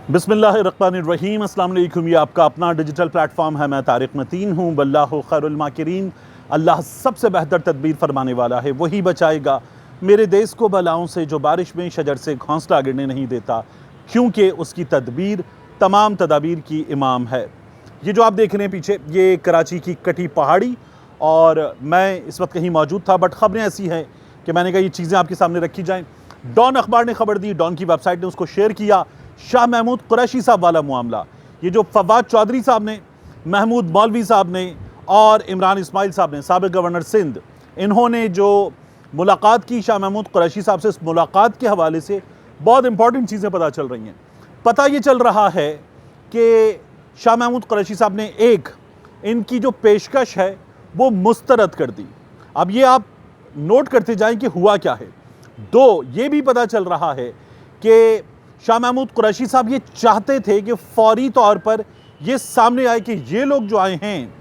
बिस्मिल्लाहिर्रहमानिर्रहीम। अस्सलाम वालेकुम। ये आपका अपना डिजिटल प्लेटफॉर्म है। मैं तारिक मतीन हूँ। वल्लाहु खैरुल माकिरीन। अल्लाह सबसे बेहतर तदबीर फरमाने वाला है, वही बचाएगा मेरे देश को बलाओं से, जो बारिश में शजर से घोंसला गिरने नहीं देता, क्योंकि उसकी तदबीर तमाम तदाबीर की इमाम है। ये जो आप देख रहे हैं पीछे, ये कराची की कटी पहाड़ी, और मैं इस वक्त कहीं मौजूद था, बट ख़बरें ऐसी हैं कि मैंने कहा ये चीज़ें आपके सामने रखी जाएँ। डॉन अखबार ने खबर दी, डॉन की वेबसाइट ने उसको शेयर किया। शाह महमूद कुरैशी साहब वाला मामला, ये जो फवाद चौधरी साहब ने, महमूद मौलवी साहब ने और इमरान इस्माइल साहब ने, साबिक गवर्नर सिंध, इन्होंने जो मुलाकात की शाह महमूद कुरैशी साहब से, इस मुलाकात के हवाले से बहुत इंपॉर्टेंट चीज़ें पता चल रही हैं। पता ये चल रहा है कि शाह महमूद कुरैशी साहब ने इनकी जो पेशकश है वो मुस्तरद कर दी। अब ये आप नोट करते जाएं कि हुआ क्या है। दो, ये भी पता चल रहा है कि शाह महमूद कुरैशी साहब ये चाहते थे कि फौरी तौर पर ये सामने आए कि ये लोग जो आए हैं,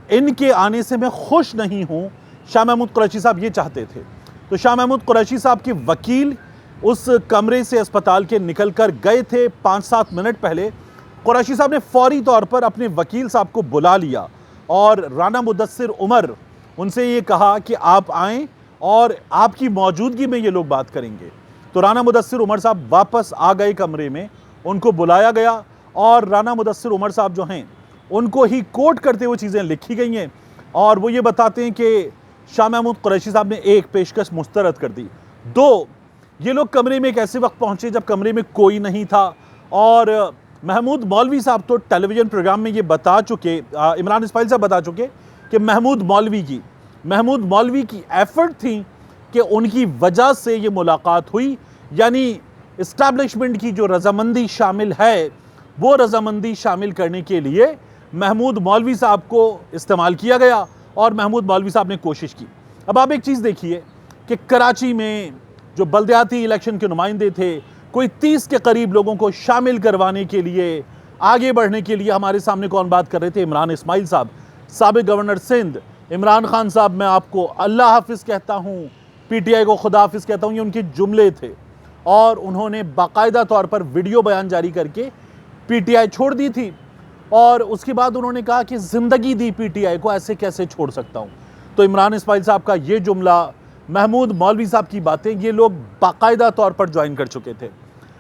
इनके आने से मैं खुश नहीं हूं। शाह महमूद कुरैशी साहब ये चाहते थे। तो शाह महमूद कुरैशी साहब के वकील उस कमरे से अस्पताल के निकल कर गए थे 5-7 मिनट पहले। कुरैशी साहब ने फौरी तौर पर अपने वकील साहब को बुला लिया और राना मुदस्सिर उमर, उनसे ये कहा कि आप आएँ और आपकी मौजूदगी में ये लोग बात करेंगे। तो राना मुदस्सिर उमर साहब वापस आ गए कमरे में, उनको बुलाया गया और राना मुदस्सिर उमर साहब जो हैं, उनको ही कोट करते हुए चीज़ें लिखी गई हैं, और वो ये बताते हैं कि शाह महमूद कुरैशी साहब ने एक पेशकश मुस्तरद कर दी। दो, ये लोग कमरे में एक ऐसे वक्त पहुंचे जब कमरे में कोई नहीं था, और महमूद मौलवी साहब तो टेलीविज़न प्रोग्राम में ये बता चुके, इमरान इस्माइल साहब बता चुके कि महमूद मौलवी की एफर्ट थी कि उनकी वजह से ये मुलाकात हुई, यानी इस्टेब्लिशमेंट की जो रजामंदी शामिल है, वो रजामंदी शामिल करने के लिए महमूद मौलवी साहब को इस्तेमाल किया गया और महमूद मौलवी साहब ने कोशिश की। अब आप एक चीज़ देखिए कि कराची में जो बल्दियाती इलेक्शन के नुमाइंदे थे, कोई 30 के करीब लोगों को शामिल करवाने के लिए, आगे बढ़ने के लिए हमारे सामने कौन बात कर रहे थे? इमरान इस्माइल साहब, साबिक गवर्नर सिंध। इमरान खान साहब, मैं आपको अल्लाह हाफिज़ कहता हूँ, पीटीआई को खुदा हाफिज़ कहता हूँ, ये उनके जुमले थे, और उन्होंने बाकायदा तौर पर वीडियो बयान जारी करके पीटीआई छोड़ दी थी। और उसके बाद उन्होंने कहा कि ज़िंदगी दी पीटीआई को, ऐसे कैसे छोड़ सकता हूँ। तो इमरान इस्माइल साहब का ये जुमला, महमूद मौलवी साहब की बातें, ये लोग बाकायदा तौर पर ज्वाइन कर चुके थे।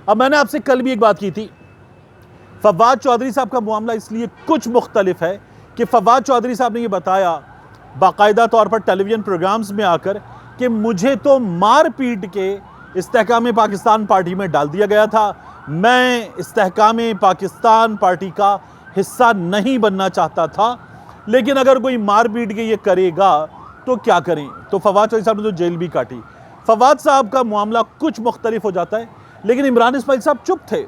अब मैंने आपसे कल भी एक बात की थी, फवाद चौधरी साहब का मामला इसलिए कुछ मुख्तलिफ है कि फवाद चौधरी साहब ने ये बताया बाकायदा तौर पर टेलीविज़न प्रोग्राम्स में आकर कि मुझे तो मार पीट के इस्तेहकाम पाकिस्तान पार्टी में डाल दिया गया था, मैं इस्तेहकाम पाकिस्तान पार्टी का हिस्सा नहीं बनना चाहता था, लेकिन अगर कोई मार पीट के ये करेगा तो क्या करें। तो फवाद चौधरी साहब ने तो जेल भी काटी। फवाद साहब का मामला कुछ मुख्तलिफ हो जाता है, लेकिन इमरान इस्माइल साहब चुप थे।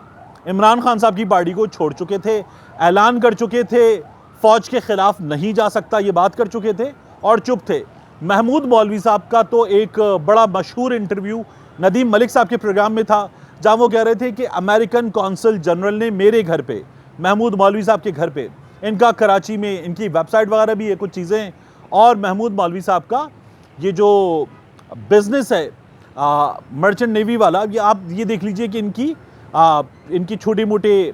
इमरान खान साहब की पार्टी को छोड़ चुके थे, ऐलान कर चुके थे, फ़ौज के ख़िलाफ़ नहीं जा सकता, ये बात कर चुके थे और चुप थे। महमूद मौलवी साहब का तो एक बड़ा मशहूर इंटरव्यू नदीम मलिक साहब के प्रोग्राम में था, जहाँ वो कह रहे थे कि अमेरिकन कौंसल जनरल ने मेरे घर पे, महमूद मौलवी साहब के घर पे, इनका कराची में इनकी वेबसाइट वगैरह भी है, कुछ चीज़ें, और महमूद मौलवी साहब का ये जो बिज़नेस है मर्चेंट नेवी वाला, ये आप ये देख लीजिए कि इनकी छोटे मोटे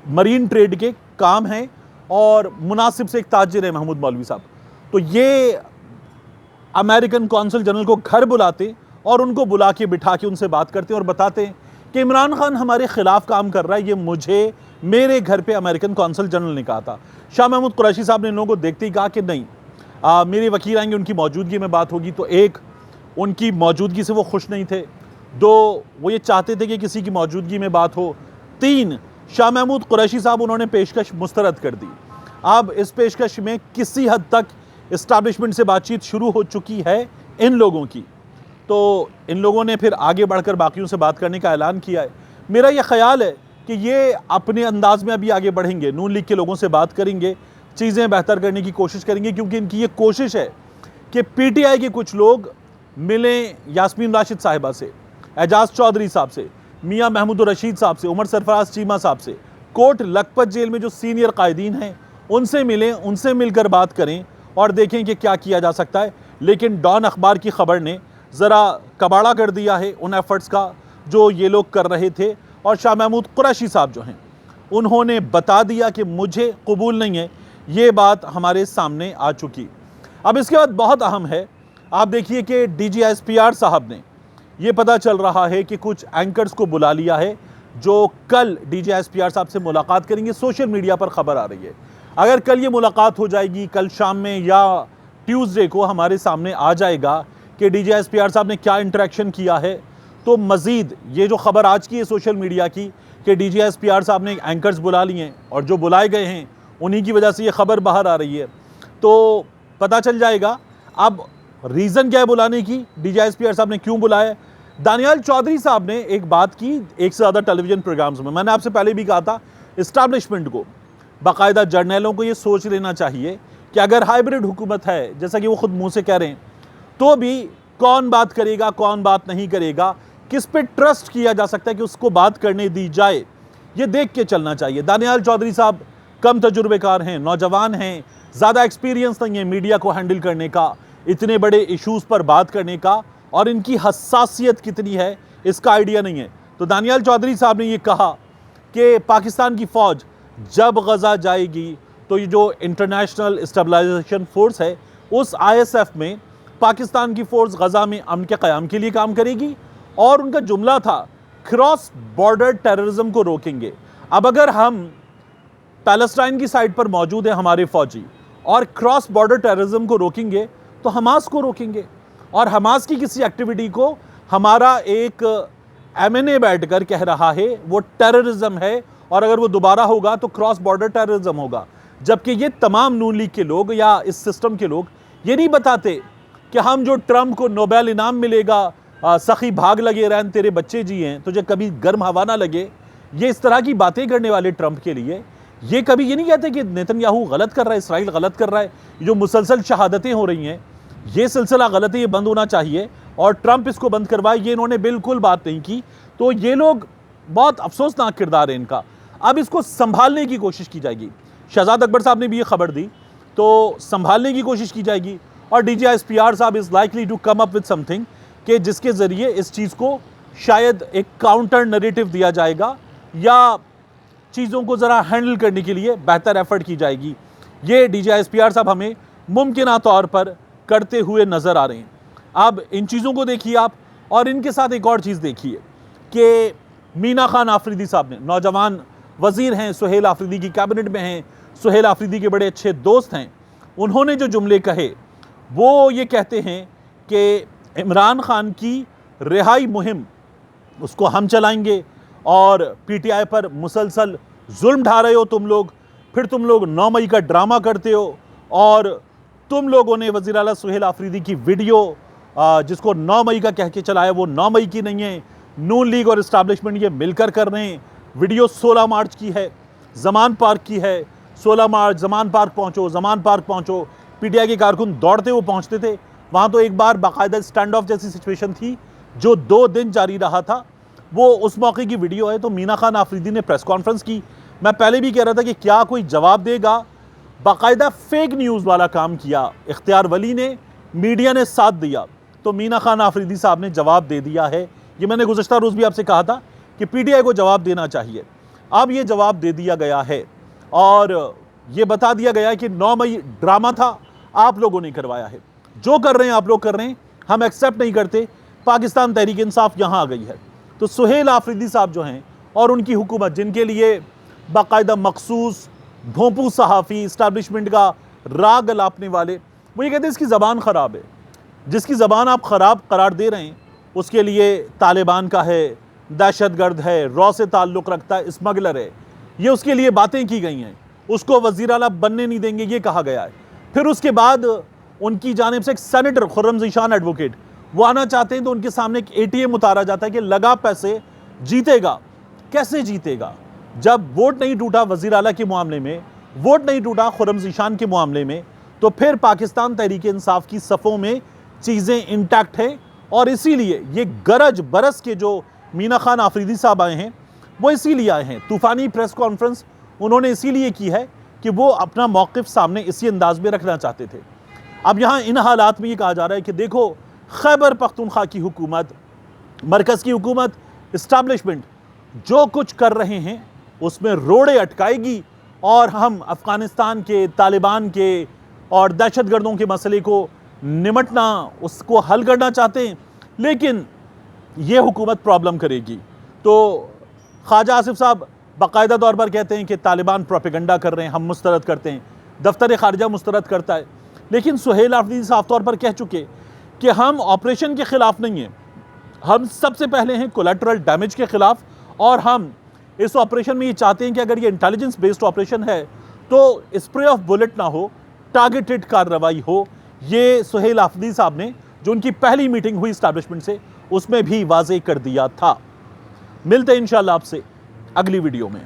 मरीन ट्रेड के काम हैं, और मुनासिब से एक ताजिर है महमूद मौलवी साहब। तो ये अमेरिकन कौंसल जनरल को घर बुलाते और उनको बुला के बिठा के उनसे बात करते और बताते कि इमरान खान हमारे ख़िलाफ़ काम कर रहा है, ये मुझे मेरे घर पे अमेरिकन कौंसल जनरल ने कहा था। शाह महमूद कुरैशी साहब ने इन लोगों को देखते ही कहा कि नहीं, मेरे वकील आएंगे, उनकी मौजूदगी में बात होगी। तो एक, उनकी मौजूदगी से वो खुश नहीं थे। दो, वो ये चाहते थे कि किसी की मौजूदगी में बात हो। तीन, शाह महमूद कुरैशी साहब, उन्होंने पेशकश मुस्तरद कर दी। अब इस पेशकश में किसी हद तक इस्टेब्लिशमेंट से बातचीत शुरू हो चुकी है इन लोगों की, तो इन लोगों ने फिर आगे बढ़कर बाकियों से बात करने का ऐलान किया है। मेरा ये ख्याल है कि ये अपने अंदाज में अभी आगे बढ़ेंगे, नून लीग के लोगों से बात करेंगे, चीज़ें बेहतर करने की कोशिश करेंगे, क्योंकि इनकी ये कोशिश है कि पीटीआई के कुछ लोग मिलें यास्मीन राशिद साहिबा से, एजाज चौधरी साहब से, मियाँ महमूद रशीद साहब से, उमर सरफराज चीमा साहब से, कोट लखपत जेल में जो सीनियर कायदीन हैं उनसे मिलें, उनसे मिलकर बात करें और देखें कि क्या किया जा सकता है। लेकिन डॉन अखबार की खबर ने ज़रा कबाड़ा कर दिया है उन एफ़र्ट्स का जो ये लोग कर रहे थे, और शाह महमूद कुरैशी साहब जो हैं उन्होंने बता दिया कि मुझे कबूल नहीं है, ये बात हमारे सामने आ चुकी। अब इसके बाद बहुत अहम है, आप देखिए कि DGSPR साहब ने, ये पता चल रहा है कि कुछ एंकर्स को बुला लिया है जो कल DGSPR साहब से मुलाकात करेंगे। सोशल मीडिया पर खबर आ रही है, अगर कल ये मुलाकात हो जाएगी, कल शाम में या ट्यूसडे को हमारे सामने आ जाएगा कि DGSPR साहब ने क्या इंटरेक्शन किया है, तो मज़ीद ये जो खबर आज की है सोशल मीडिया की कि DGSPR साहब ने एंकर्स बुला लिए हैं और जो बुलाए गए हैं उन्हीं की वजह से ये खबर बाहर आ रही है, तो पता चल जाएगा अब रीज़न क्या है बुलाने की, DGSPR साहब ने क्यों बुलाया। दानियाल चौधरी साहब ने एक बात की एक से ज़्यादा टेलीविज़न प्रोग्राम्स में, मैंने आपसे पहले भी कहा था, इस्टेब्लिशमेंट को, बाकायदा जर्नलों को ये सोच लेना चाहिए कि अगर हाइब्रिड हुकूमत है, जैसा कि वो खुद मुंह से कह रहे हैं, तो भी कौन बात करेगा कौन बात नहीं करेगा, किस पे ट्रस्ट किया जा सकता है कि उसको बात करने दी जाए, ये देख के चलना चाहिए। दानियाल चौधरी साहब कम तजुर्बेकार हैं, नौजवान हैं, ज़्यादा एक्सपीरियंस नहीं है मीडिया को हैंडल करने का, इतने बड़े इश्यूज़ पर बात करने का, और इनकी हसासियत कितनी है इसका आइडिया नहीं है। तो दानियाल चौधरी साहब ने ये कहा कि पाकिस्तान की फ़ौज जब गज़ा जाएगी तो ये जो इंटरनेशनल स्टेबलाइजेशन फोर्स है उस ISF में पाकिस्तान की फ़ोर्स गज़ा में अमन के क़याम के लिए काम करेगी, और उनका जुमला था क्रॉस बॉर्डर टेररिज्म को रोकेंगे। अब अगर हम पैलेस्टाइन की साइड पर मौजूद हैं हमारे फ़ौजी और क्रॉस बॉर्डर टेररिज्म को रोकेंगे तो हमास को रोकेंगे, और हमास की किसी एक्टिविटी को हमारा एक MNA बैठकर कह रहा है वो टेररिज्म है, और अगर वो दोबारा होगा तो क्रॉस बॉर्डर टेररिज्म होगा। जबकि ये तमाम नून लीग के लोग या इस सिस्टम के लोग ये नहीं बताते कि हम जो ट्रंप को नोबेल इनाम मिलेगा, सखी भाग लगे रहन तेरे बच्चे जी हैं, तुझे कभी गर्म हवा ना लगे, ये इस तरह की बातें करने वाले ट्रंप के लिए ये कभी ये नहीं कहते कि नेतन्याहू गलत कर रहा है, इसराइल गलत कर रहा है, जो मुसलसल शहादतें हो रही हैं ये सिलसिला गलत है, ये बंद होना चाहिए और ट्रंप इसको बंद करवाए, ये इन्होंने बिल्कुल बात नहीं की। तो ये लोग बहुत अफसोसनाक किरदार है इनका। अब इसको संभालने की कोशिश की जाएगी, शहजाद अकबर साहब ने भी ये खबर दी, तो संभालने की कोशिश की जाएगी, और DGSPR साहब is likely to come up with something कि जिसके ज़रिए इस चीज़ को शायद एक काउंटर नरेटिव दिया जाएगा या चीज़ों को ज़रा हैंडल करने के लिए बेहतर एफर्ट की जाएगी। ये DGSPR साहब हमें मुमकिन तौर पर करते हुए नज़र आ रहे हैं। अब इन चीज़ों को देखिए आप, और इनके साथ एक और चीज़ देखिए कि मीना खान आफरीदी साहब ने, नौजवान वज़ीर हैं, सुहेल आफरीदी की कैबिनेट में हैं, सुहेल आफरीदी के बड़े अच्छे दोस्त हैं, उन्होंने जो जुमले कहे वो ये कहते हैं कि इमरान खान की रिहाई मुहिम उसको हम चलाएंगे, और PTI पर मुसलसल जुल्म ढा रहे हो तुम लोग, फिर तुम लोग 9 मई का ड्रामा करते हो, और तुम लोगों ने वज़ीर आला सुहेल आफरीदी की वीडियो जिसको 9 मई का कह के चलाया वो 9 मई की नहीं है, नून लीग और इस्टेब्लिशमेंट ये मिलकर कर रहे हैं। वीडियो 16 मार्च की है, ज़मान पार्क की है, 16 मार्च ज़मान पार्क पहुँचो, ज़मान पार्क पहुँचो, PTI के कारकुन दौड़ते हुए पहुँचते थे वहाँ, तो एक बार बाकायदा स्टैंड ऑफ जैसी सिचुएशन थी जो 2 दिन जारी रहा था, वो उस मौके की वीडियो है। तो मीना खान आफरीदी ने प्रेस कॉन्फ्रेंस की, मैं पहले भी कह रहा था कि क्या कोई जवाब देगा, बाकायदा फेक न्यूज़ वाला काम किया इख्तियार वली ने, मीडिया ने साथ दिया, तो मीना खान आफरीदी साहब ने जवाब दे दिया है। ये मैंने गुज़श्ता रोज़ भी आपसे कहा था कि PTI को जवाब देना चाहिए, अब ये जवाब दे दिया गया है, और ये बता दिया गया है कि 9 मई ड्रामा था, आप लोगों ने करवाया है, जो कर रहे हैं आप लोग कर रहे हैं, हम एक्सेप्ट नहीं करते, पाकिस्तान तहरीक इंसाफ यहाँ आ गई है। तो सुहेल आफरीदी साहब जो हैं और उनकी हुकूमत, जिनके लिए बाकायदा मखसूस भोंपू सहाफ़ी इस्टेब्लिशमेंट का राग गलापने वाले, वो ये कहते हैं इसकी ज़बान ख़राब है, जिसकी ज़बान आप ख़राब करार दे रहे हैं उसके लिए तालिबान का है, दहशतगर्द है, रॉ से ताल्लुक़ रखता है, स्मगलर है, ये उसके लिए बातें की गई हैं, उसको वज़ीर आला बनने नहीं देंगे ये कहा गया है। फिर उसके बाद उनकी जानिब से एक सेनेटर खुर्रम ज़ीशान एडवोकेट वो आना चाहते हैं, तो उनके सामने एक ATM उतारा जाता है कि लगा पैसे जीतेगा। कैसे जीतेगा जब वोट नहीं टूटा वज़ीर आला के मामले में, वोट नहीं टूटा खुर्रम ज़ीशान के मामले में, तो फिर पाकिस्तान तहरीक इंसाफ की सफ़ों में चीज़ें इंटैक्ट हैं। और इसीलिए ये गरज बरस के जो मीना खान आफरीदी साहब आए हैं वो इसीलिए आए हैं, तूफ़ानी प्रेस कॉन्फ्रेंस उन्होंने इसीलिए की है कि वो अपना मौक़िफ़ सामने इसी अंदाज में रखना चाहते थे। अब यहाँ इन हालात में ये कहा जा रहा है कि देखो खैबर पख्तूनख्वा की हुकूमत, मरकज़ की हुकूमत, इस्टेब्लिशमेंट जो कुछ कर रहे हैं उसमें रोड़े अटकाएगी और हम अफ़गानिस्तान के, तालिबान के और दहशतगर्दों के मसले को निमटना, उसको हल करना चाहते हैं, लेकिन ये हुकूमत प्रॉब्लम करेगी। तो ख्वाजा आसिफ साहब बाकायदा तौर पर कहते हैं कि तालिबान प्रोपेगेंडा कर रहे हैं, हम मुस्तरद करते हैं, दफ्तर खारजा मुस्तरद करता है। लेकिन सुहेल आफरीदी साफ तौर पर कह चुके कि हम ऑपरेशन के ख़िलाफ़ नहीं हैं, हम सबसे पहले हैं कोलैटरल डैमेज के ख़िलाफ़, और हम इस ऑपरेशन में ये चाहते हैं कि अगर ये इंटेलिजेंस बेस्ड ऑपरेशन है तो स्प्रे ऑफ बुलेट ना हो, टारगेटेड कार्रवाई हो। ये सुहेल आफरीदी साहब ने, जो उनकी पहली मीटिंग हुई इस्टेब्लिशमेंट से, उसमें भी वाज़ेह कर दिया था। मिलते हैं इंशाअल्लाह आपसे अगली वीडियो में।